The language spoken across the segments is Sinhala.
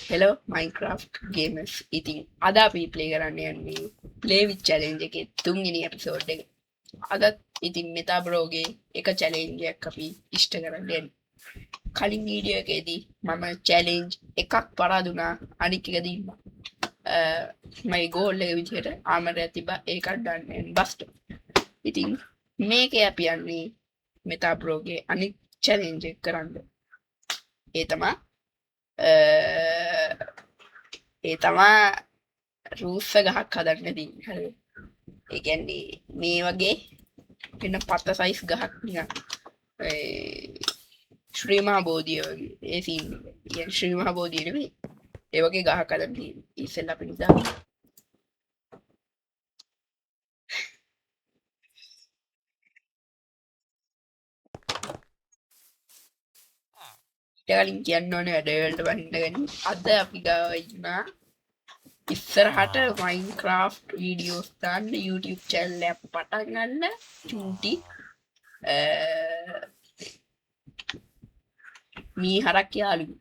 Hello Minecraft gamers. ඉතින් අද අපි ප්ලේ කරන්න යන්නේ play with challenge එකේ තුන්වෙනි එපිසෝඩ් එක. අදත් ඉතින් මෙතා බ්‍රෝගේ එක challenge එකක් අපි ඉෂ්ට කරන්න යන්නේ. කලින් වීඩියෝ එකේදී මම challenge එකක් පරාදුනා අනිත් එකදී මගේ goal එක විදිහට ආමරයක් තිබ්බා ඒකක් ගන්න බස්ට්. ඉතින් මේකේ අපි යන්නේ මෙතා බ්‍රෝගේ අනිත් challenge එක කරන්න. ඒ තමයි ඒ තමා රූස්ස ගහක් හදන්න දී හර ඒකැන්නේ මේ වගේ එන්න පත්ත සයිස් ගහක් නිකන් ශ්‍රීමහා බෝධිය වගේ ඒ සීන් ශ්‍රීමහා බෝධිය නෙවෙයි ඒ වගේ ගහක් හදන්න දී ඉස්සෙල්ලා අපි නිදා කලින් කියන්න ඕනේ වැඩවලට වහින්න ගනි අද අපි ගාව ඉන්නා ඉස්සරහට Minecraft videos දාන්න YouTube channel එක පටන් ගන්න චූටි මේ හරක් යාළුවෝ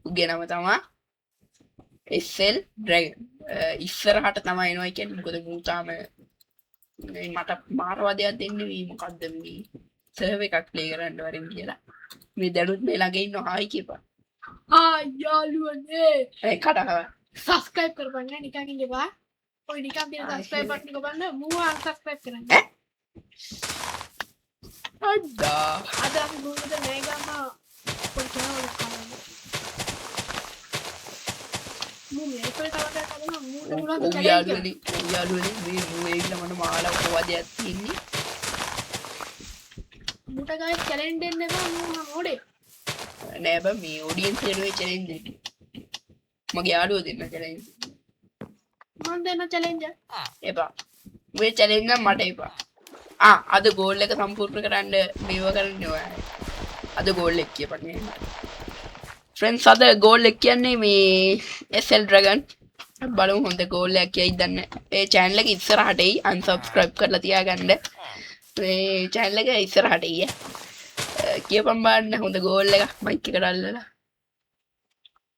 උගේ නම තමයි SL Dragon ඉස්සරහට තමයි එනවා කියන්නේ මොකද මූ තාම මට මාරවාදයක් දෙන්නේ මේ මොකද්ද මේ සර්වර් එකක් ප්ලේ කරන්න වරින් කියලා මේ දැනුත් මේ ළඟ ඉන්න හායි කියපන් हाय यालुअने ඒ කඩහව सब्सक्राइब कर बनना निकाल के बाद और निकाल के सब्सक्राइब बटन को बनना मुंह अनसब्सक्राइब करना අඩා ada aku dulu udah mega mah por क्या हो रखा है मुंह में तो kalau ada kalau मुंह तो पूरा चले යාළුවනි මේ මූ ඒවිලා මට මාලා උපවාදයක් තියෙන්නේ मुंह का चैलेंज देने का मुंह मोड़े නෑ බං මේ ඔඩියන්ස් එනවා චැලෙන්ජ් එක මගේ යාළුවෝ දෙන්න චැලෙන්ජ් मन देना चैलेंज එපා මේ චැලෙන්ජ් නම් මට එපා අද ගෝල් එක සම්පූර්ණ කරන්න මේව කරන්න ඔයාලා අද ගෝල් එක කියපන්නේ ෆ්‍රෙන්ඩ්ස් අද ගෝල් එක කියන්නේ මේ SL Dragon බලමු හොඳ ගෝල් එකක් කියයිද දන්නේ ඒ channel එක ඉස්සරහට එයි unsubscribe කරලා තියාගන්න මේ channel එක ඉස්සරහට එයි කියපන් බලන්න හොඳ ගෝල් එකක් මයික් එකට අල්ලලා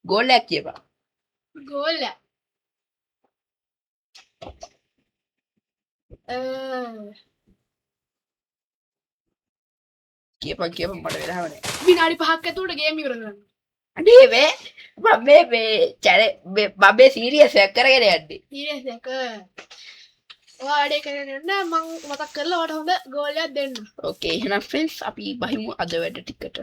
ගෝල් එකක් කියපන් गोल කියපන් මට වෙලාව නැහැ විනාඩි 5ක් ඇතුළත ගේම් ඉවර කරන්න අනේ වේ මම මේ චැලෙ මම සීරියස් එකක් කරගෙන යන්නේ සීරියස් එක ඔයාඩේ කරගෙන යන්න මම මතක් කරලා ඔයාලට හොඳ ගෝල් එකක් දෙන්න ඕකේ එහෙනම් ෆ්‍රෙන්ඩ්ස් අපි බහිමු අද වැඩ ටිකට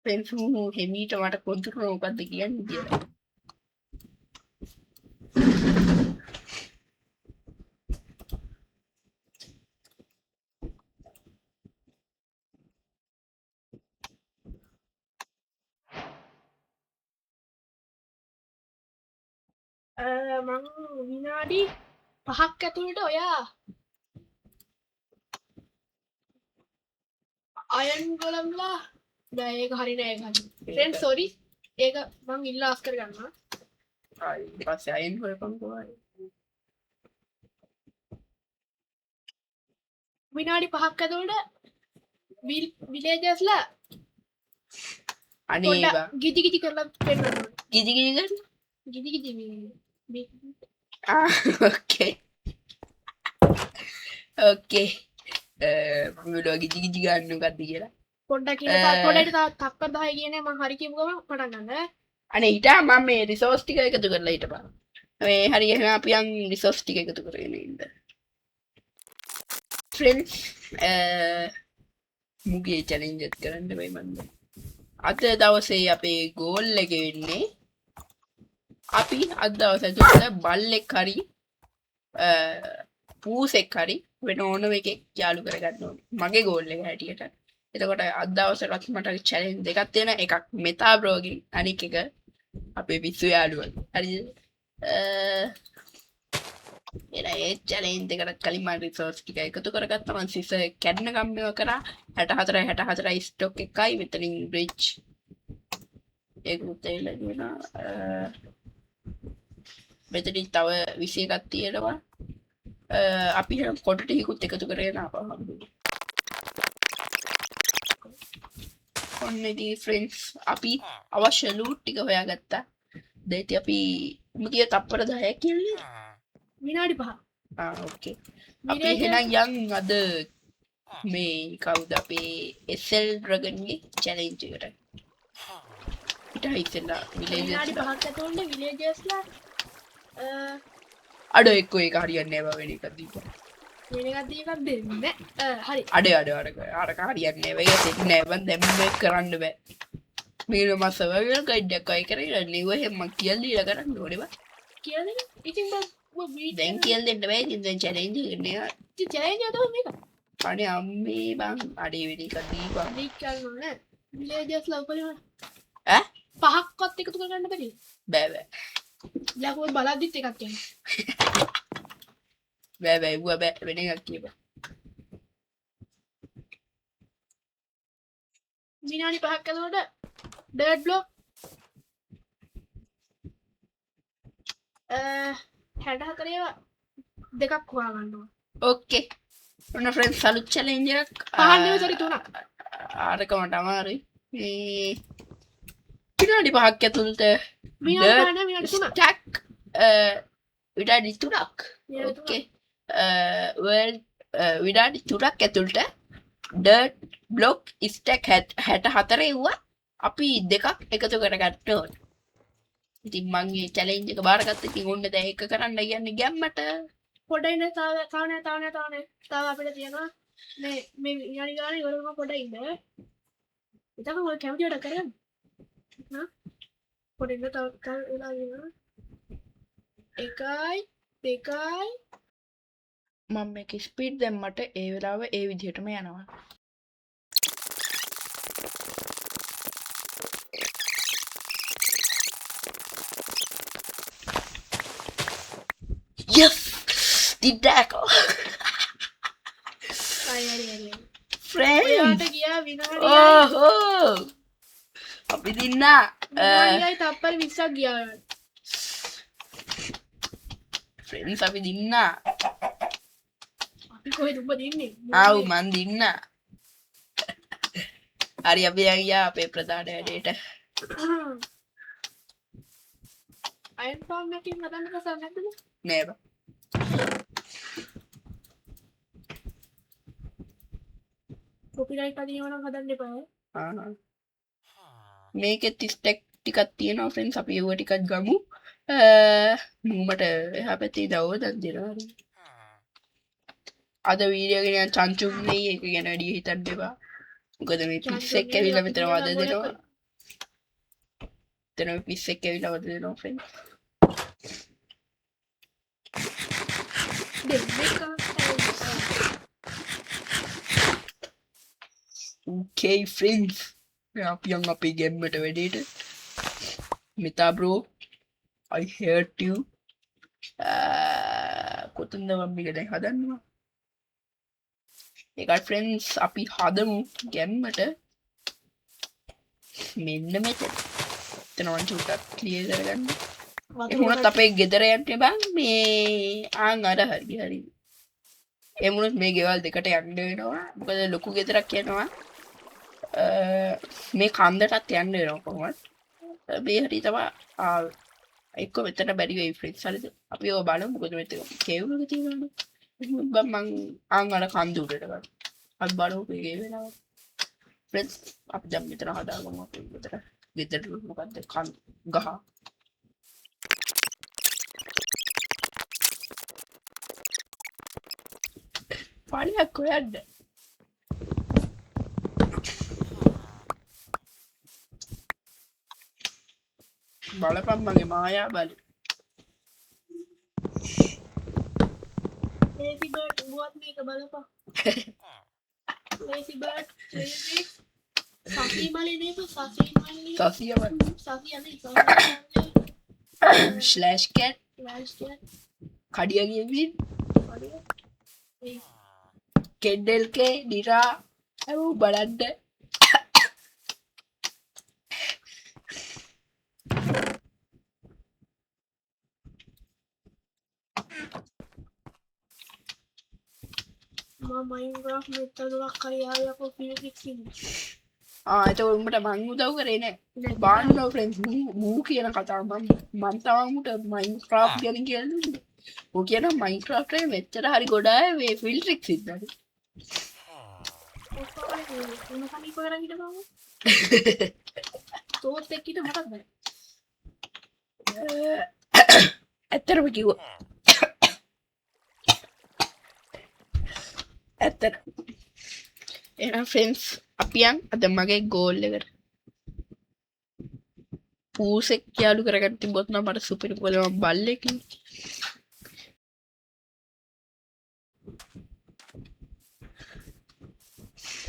ෆ්‍රෙන්ඩ්ස් මූ හෙමීට මට පොදුර මොකද්ද කියන්නේ කියලා මං විනාඩි 5ක් ඇතුළට ඔයා අයන් ගොලම්ලා දැන් ඒක හරි නෑ ඒක හරි ෆ්‍රෙන්ඩ් සෝරි ඒක මං ඉල්ල ආස් කර ගන්නවා ඊට පස්සේ අයින් කරපන් කොහොමද විනාඩි 5ක් ඇතුළට විලේජර්ස්ලා අනේ බා ගිජි ගිජි කරලා පෙන්නනවා කිජි කිජි කරන ගිජි ගිජි මේ ඕකේ ඕකේ මම ගිජි ගිජි ගන්න මොකද්ද කියලා පොඩ්ඩක් ඉන්න පොඩට තක්ක 10 කියන්නේ මං හරි කියපු ගමන් පටන් ගන්න අනේ ඊට මම මේ රිසෝස් ටික එකතු කරලා හිටපන් මේ හරි එහෙනම් අපි යන් රිසෝස් ටික එකතු කරගෙන ඉන්න ෆ්‍රෙන්ඩ්ස් මුගේ චැලෙන්ජ් එක කරන්න බයි මන්ද අද දවසේ අපේ ගෝල් එක වෙන්නේ අපි අද දවසේ තුල බල්ලෙක් හරි පූසෙක් හරි වෙන ඕනම එකෙක් යාළු කරගන්න ඕනේ මගේ ගෝල් එක හැටියට එතකොට අද දවසේට මට චැලෙන්ජ් දෙකක් තියෙනවා එකක් මෙතා බ්‍රෝගේ අනික එක අපේ පිස්සු යාළුවන්. හරිද? එලා ඒ චැලෙන්ජ් එකට කලින් මම රිසෝස් ටික එකතු කරගත්තා. මම සිස කැඩන කම්බේව කරා 64 ස්ටොක් එකයි මෙතනින් බ්‍රිජ් ඒකුත් ඇවිල්ලා තියෙනවා. මෙතනින් තව 21ක් තියෙනවා. අපි එහෙනම් කොට ටිකකුත් එකතු කරගෙන ආපහු ඔන්න ඉතින් ෆ්‍රෙන්ඩ්ස් අපි අවශ්‍ය ලූට් ටික හොයාගත්තා. දැන් ඉතින් අපි මුගිය තප්පර 10ක් කියන්නේ. විනාඩි 5. ඕකේ. අපි එහෙනම් යන් අද මේ කවුද අපේ SL ඩ්‍රැගන්ගේ චැලෙන්ජ් එකට. ඊට ඉතින්ලා විනාඩි 5ක් ඇතුළත විලේජර්ස්ලා අඩ එක්ක ඒක හරියන්නේ නැහැ වෙන එකක් දීපන්. වෙන එකක් දීපක් දෙන්නේ හරි. අඩ අරක හරියන්නේ නැහැ. ඒක සෙට් නෑ බන් දැන් මේක කරන්න බෑ. මීන මාස වගේ ගයිඩ් එකක් අය කරේ නේ ඔය හැම කියලා දීලා කරන්න ඕනේ බා. කියන්නේ ඉතින් දැන් කියලා දෙන්න බෑ. ඉතින් දැන් චැලෙන්ජ් එක නේ. ඉතින් චැලෙන්ජ් එක තමයි මේක. අනේ අම්මේ බං අඩේ වෙන එකක් දීපන්. ලික් කරනවා නේ. විලේජර්ස්ලා උපරිම ඈ පහක්වත් එකතු කරගන්න බැරි. බෑ. ලකුව බලද්දිත් එකක් කියන්නේ. බෑ වෙන එකක් කියපන්. විනාඩි 5ක් ඇතුළත ඩර්ට් බ්ලොක් 64 ඒවා දෙකක් හොයාගන්නවා. ඕකේ. ඔන්න ෆ්‍රෙන්ඩ්ස් සලුට් චැලෙන්ජ් එකක්. පහක් නෙවෙයි සෝරි 3ක්. ආරක මට අමාරුයි. මේ විනාඩි 5ක් ඇතුළත විනාඩි 3ක්. ස්ටැක් විනාඩි 3ක්. ඕකේ. විනාඩි 3ක් ඇතුළත ඩර්ට් බ්ලොක් ස්ටැක් 64 වුණා. අපි දෙකක් එකතු කරගන්න ඕන. ඉතින් මම මේ චැලෙන්ජ් එක බාරගත්තා. ඉතින් ඔන්න දැන් එක කරන්න යන්නේ ගැම්මට. පොඩ්ඩක් ඉන්න තාව අපිට තියෙනවා මේ විනාඩි ගානේ ඉවරම පොඩ්ඩක් ඉන්න. ඉතින් ඔය කැමති වැඩ කරමු. නා පොඩ්ඩක් ඉන්න තව වෙලා ඉන්න. එකයි දෙකයි මම මේක ස්පීඩ් දැම්මට ඒ වෙලාව ඒ විදිහටම යනවා. Yes! Did that! හරි. Friend! ඔයාට ගියා විනාඩි Oh! අපි දින්නා. විනාඩියයි තප්පර 20ක් ගියා. Friends අපි දින්නා. අපි කොහෙද උඹ දින්නේ? ආව් මන් දින්නා. හරි අපි ගියා අපේ ප්‍රධාන වැඩේට. අයන් ෆාම් එකකින් හදන්න කසල් නැද්ද? නෑ බා. කොපිරයිට් අදිනව නම් හදන්න එපා. මේකෙත් ස්ටැක් ටිකක් තියෙනවා ෆ්‍රෙන්ඩ්ස් අපි ඒව ටිකක් ගමු. මට එහා පැත්තේ දවදක් දෙනවා. අද වීඩියෝ එක නිකන් චංචුම් නෙයි ඒක ගැන වැඩි හිතන්න එපා. මොකද මේ පිස්සෙක් ඇවිල්ලා මෙතන වද දෙනවා. මෙතන පිස්සෙක් ඇවිල්ලා වද දෙනවා ෆ්‍රෙන්ඩ්ස්. Okay friends. අපි යන් අපේ ගේම්මට වැඩේට. මෙතා bro I hate you. කොතනද මම මේක දැන් හදන්නවා. ඒකයි ෆ්‍රෙන්ඩ්ස් අපි හදමු ගැම්මට මෙන්න මෙතන. එතන මම චුට්ටක් ක්ලියර් කරගන්න. එමුණත් අපේ ගෙදර යන්න බං මේ ආන් අර හරි. එමුණත් මේ ගෙවල් දෙකට යන්න වෙනවා. මොකද ලොකු ගෙදරක් යනවා. මේ කන්දටත් යන්න වෙනවා කොහොමද? මේ හරි තමයි එක්ක මෙතන බැරි වෙයි ෆ්‍රෙන්ඩ්ස් හරිද? අපි ඔය බලමු මොකද මෙතන කේව් එක තියෙනවනේ. මම ආන් අර කන්ද උඩට ගන්න. අපි බලමු මේකේ වෙනවා. ෆ්‍රෙන්ඩ්ස් අපි දැන් මෙතන හදාගමු අපේ ගෙදර මොකද්ද කන් ගහ. පාලියක් හොයන්න. බලපන් මගේ මායා බලු. Lazy bird, buat මේක බලපන්. Lazy bird, lazy. සසී බලනේම සසී මල්ලි සසියම සසී අනේ සසී ස්ලෑෂ් කැට් ලෑස්ට් කඩිය කියමින් ඒ කෙඩ්ඩෙල්කේ නිරා ඇවූ බලන්ට මයින්ග්‍රාෆ් මෙතනක් කරියායකෝ ෆිසික්සින් එත උඹට මං උදව් කරේන බාන්ඩෝ ෆ්‍රෙන්ස් මූ කියන කතා මන්තාවමුට මයින් ක්‍රාප් ගැන කියල ෝ කියන මයින්ක්‍රාප්ටේ මෙච්චර හරි ගොඩාය වේ ෆිල්ට්‍රික් සිද සනීප කරගට බව තෝත් එක්කිට මටක් ඇත්තරම කිව්ව ඇත්තර එනම් ෆ්‍රෙන්ස් අපියන් අද මගේ ගෝල්ලකට පූසෙක් යාලු කරගත්ති බොත්න මට සුපිරි කොලම බල්ලෙකින්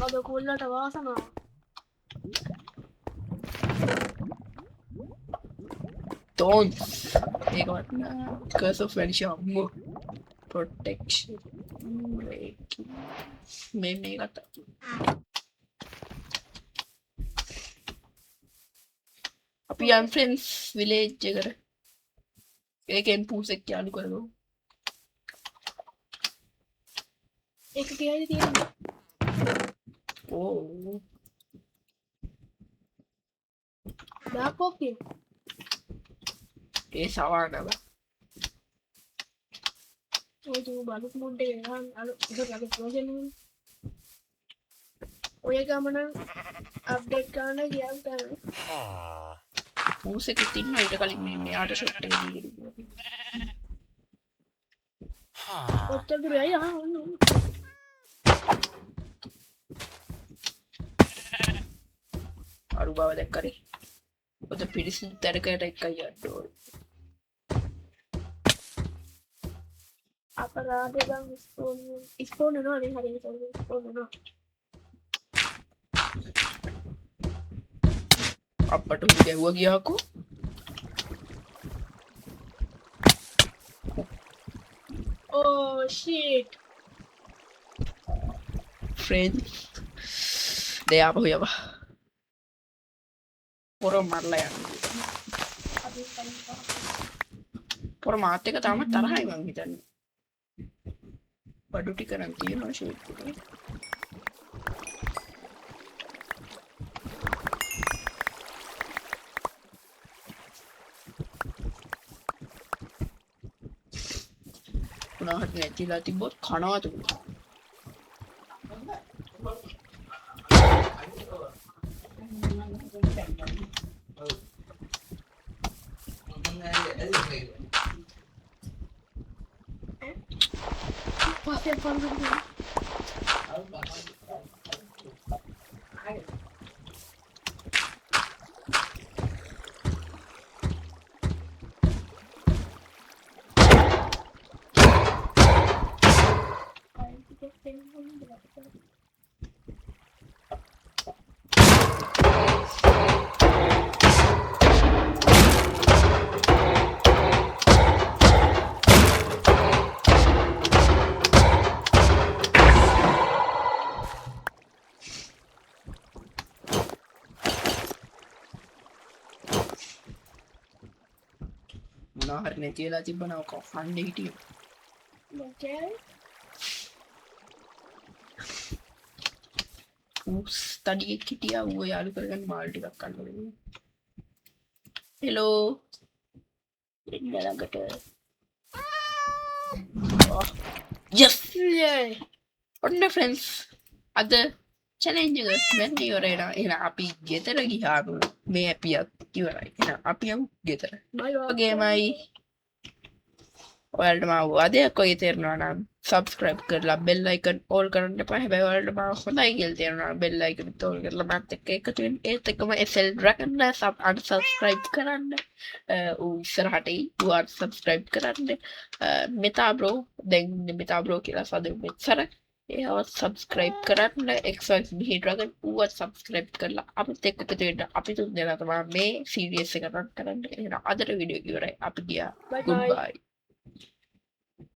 අද කොල්ලට වාසනා තෝන් ඒකවත් කර්ස් of වැනිශම්ම ප්‍රොටෙක්ෂන් මේ කතා අපි යම් ෆ්‍රෙන්ස් විලේජ් එකට ඒකෙන් පූසෙක් යාලු කරගමු එක කියයි තියෙන ඕ දාකෝපිය ඒ සවානව ඔය බලුත් මුන්ටේ අලු ප්‍රෝජන ඔය ගමන අප්ඩේට් කරන්න කියම් තර පූසෙක තින්න ඊට කලින් මේ යාට ෂොට් එක ඔත්තදුරයි ඔන්න අරු බව දැක්කරේ ඔත පිරිසි තැරකට එකයි අඩ්ඩෝ අපරාධගම් ස්පෝන නවා හරි ස්පෝන අපට ගැව්ව ගියාකු ඕ ෂීට් ෆ්‍රෙන්ස් දෙයාපහු යව පොර මරලා යන්න පොර මාත් එක තාම තරහයි මං හිතන්නේ බඩු ටික නම් තියෙනවා ෂීට් එකේ පුනාහට නැතිලා තිබ්බොත් කනවා තුමා පස්සේ පන්දුන මොනාහරි නැතිලා තිබ්බනව කන්නේ හිටියේ මොකේ උස් තඩියෙක් හිටියා ඌව යාලු කරගන්න මාල් ටිකක් කන්න ඕනේ හෙලෝ එන්න ළඟට යස් ඔන්න ෆ්‍රෙන්ඩ්ස් අද චැලෙන්ජ් එක මෙන්න ඉවරයි එහෙනම් අපි ගෙදර ගියාම මේ ඇපියක් ඉවරයි එහෙනම් අපි යමු ගෙදර බයි වගේමයි ඔයාලට මාව අදයක් ඔය තේරෙනවා නම් subscribe කරලා bell icon all කරන්න එපා. හැබැයි ඔයාලට මාව හොඳයි කියලා තේරෙනවා bell icon එක all කරලා මාත් එක්ක එකතු වෙන්න. ඒත් එක්කම SL Dragon unsubscribe කරන්න. ඌ ඉස්සරහට unsubscribe කරන්න. මෙතා bro දැන් මෙතා bro කියලා සදෙමු මෙච්චර. එයාව සබස්ක්‍රයිබ් කරන්න එක්ස් බිහිටරග පුුවත් සබස්ක්‍රයිබ් කරලා අපිත් එක්ක එකතුවෙන්ට අපි තුන් දෙනා තමා මේ සීරියස් එක රන් කරන්න එන අදට විඩියෝ ඉවරයි අපි ගියා Bye bye. ගුඩ්බයි